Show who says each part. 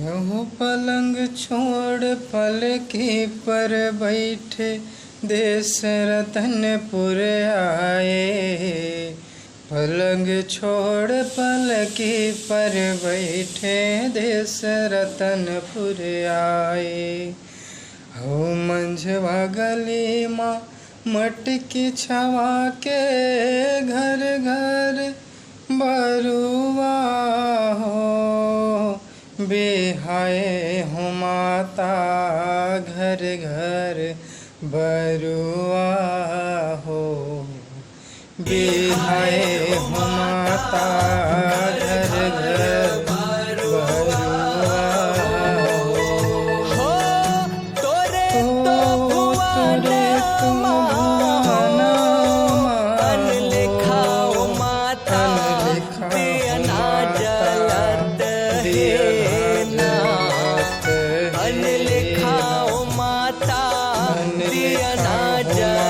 Speaker 1: यूँ पलंग छोड़ पलकी पर बैठे देश रतनपुर आए। पलंग छोड़ पलकी पर बैठे देश रतनपुर आए। हो मंझवा गली माँ मटकी छवा के घर घर बरुआ हो। बिहाए हो माता घर घर बरुआ हो। बिहाए हो माता घर घर बरुआ
Speaker 2: हो। तोरे तो भुवनमा अन लिखाओ माता दियना जलत हे नाथ। अन लिखाओ माता दियना जलत